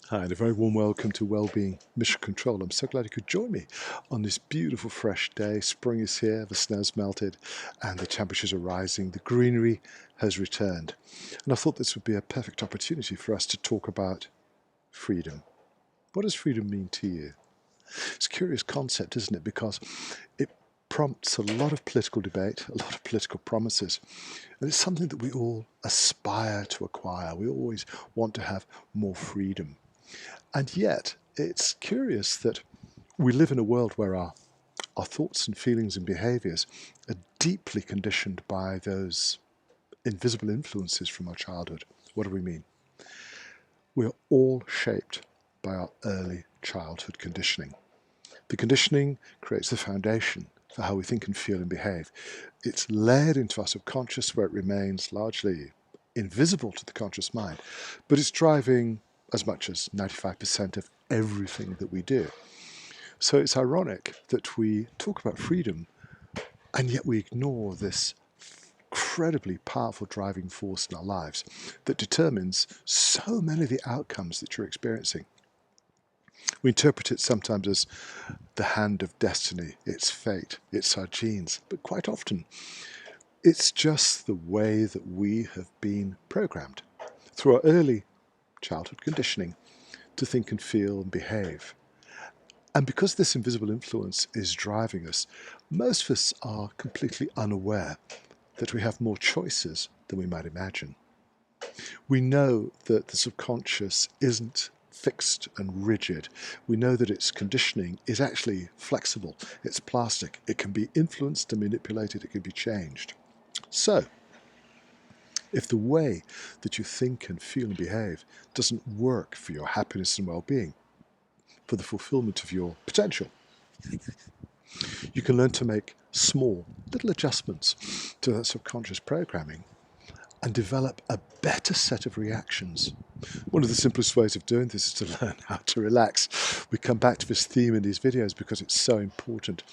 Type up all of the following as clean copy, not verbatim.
Hi, and a very warm welcome to Wellbeing Mission Control. I'm so glad you could join me on this beautiful fresh day. Spring is here, the snow's melted, and the temperatures are rising. The greenery has returned. And I thought this would be a perfect opportunity for us to talk about freedom. What does freedom mean to you? It's a curious concept, isn't it? Because it prompts a lot of political debate, a lot of political promises. And it's something that we all aspire to acquire. We always want to have more freedom. And yet, it's curious that we live in a world where our thoughts and feelings and behaviours are deeply conditioned by those invisible influences from our childhood. What do we mean? We're all shaped by our early childhood conditioning. The conditioning creates the foundation for how we think and feel and behave. It's layered into our subconscious where it remains largely invisible to the conscious mind, but it's driving as much as 95% of everything that we do. So it's ironic that we talk about freedom and yet we ignore this incredibly powerful driving force in our lives that determines so many of the outcomes that you're experiencing. We interpret it sometimes as the hand of destiny, it's fate, it's our genes, but quite often it's just the way that we have been programmed through our early childhood conditioning to think and feel and behave. And because this invisible influence is driving us, most of us are completely unaware that we have more choices than we might imagine. We know that the subconscious isn't fixed and rigid. We know that its conditioning is actually flexible. It's plastic. It can be influenced and manipulated. It can be changed. So, if the way that you think and feel and behave doesn't work for your happiness and well-being, for the fulfillment of your potential, you can learn to make small, little adjustments to that subconscious programming and develop a better set of reactions. One of the simplest ways of doing this is to learn how to relax. We come back to this theme in these videos because it's so important.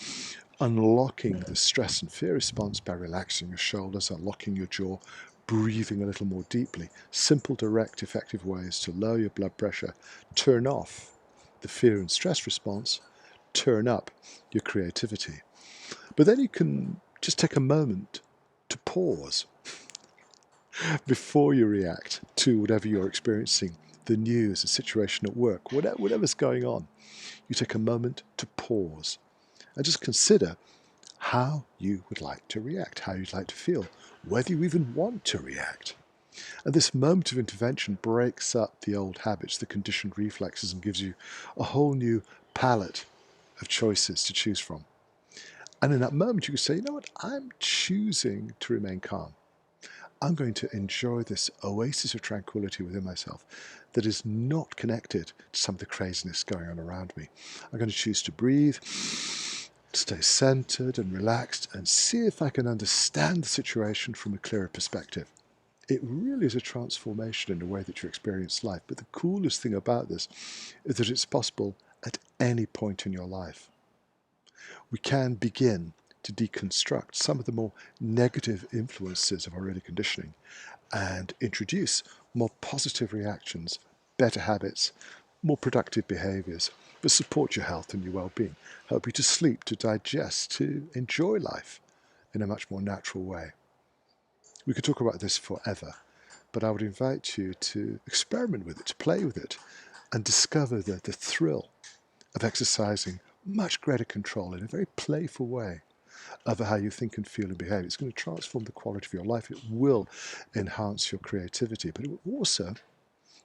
Unlocking the stress and fear response by relaxing your shoulders, unlocking your jaw, breathing a little more deeply. Simple, direct, effective ways to lower your blood pressure, turn off the fear and stress response, turn up your creativity. But then you can just take a moment to pause before you react to whatever you're experiencing, the news, the situation at work, whatever's going on. You take a moment to pause and just consider how you would like to react, how you'd like to feel, whether you even want to react. And this moment of intervention breaks up the old habits, the conditioned reflexes, and gives you a whole new palette of choices to choose from. And in that moment, you can say, you know what, I'm choosing to remain calm. I'm going to enjoy this oasis of tranquility within myself that is not connected to some of the craziness going on around me. I'm going to choose to breathe, stay centered and relaxed, and see if I can understand the situation from a clearer perspective. It really is a transformation in the way that you experience life. But the coolest thing about this is that it's possible at any point in your life. We can begin to deconstruct some of the more negative influences of our early conditioning and introduce more positive reactions, better habits, more productive behaviours that support your health and your well-being, help you to sleep, to digest, to enjoy life in a much more natural way. We could talk about this forever, but I would invite you to experiment with it, to play with it, and discover the thrill of exercising much greater control in a very playful way over how you think and feel and behave. It's going to transform the quality of your life. It will enhance your creativity, but it will also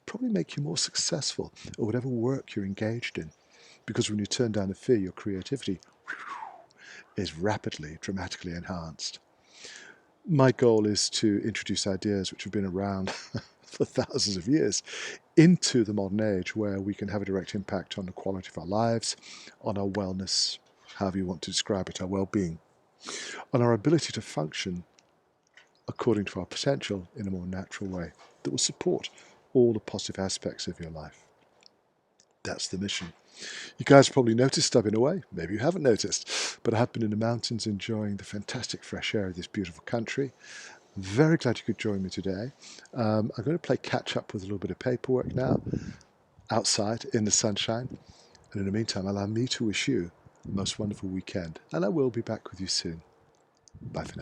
probably make you more successful at whatever work you're engaged in. Because when you turn down the fear, your creativity is rapidly, dramatically enhanced. My goal is to introduce ideas which have been around for thousands of years into the modern age where we can have a direct impact on the quality of our lives, on our wellness, however you want to describe it, our well-being, on our ability to function according to our potential in a more natural way that will support all the positive aspects of your life. That's the mission. You guys probably noticed I've been away. Maybe you haven't noticed, but I have been in the mountains enjoying the fantastic fresh air of this beautiful country. Very glad you could join me today. I'm going to play catch up with a little bit of paperwork now. outside in the sunshine. And in the meantime, allow me to wish you the most wonderful weekend. And I will be back with you soon. Bye for now.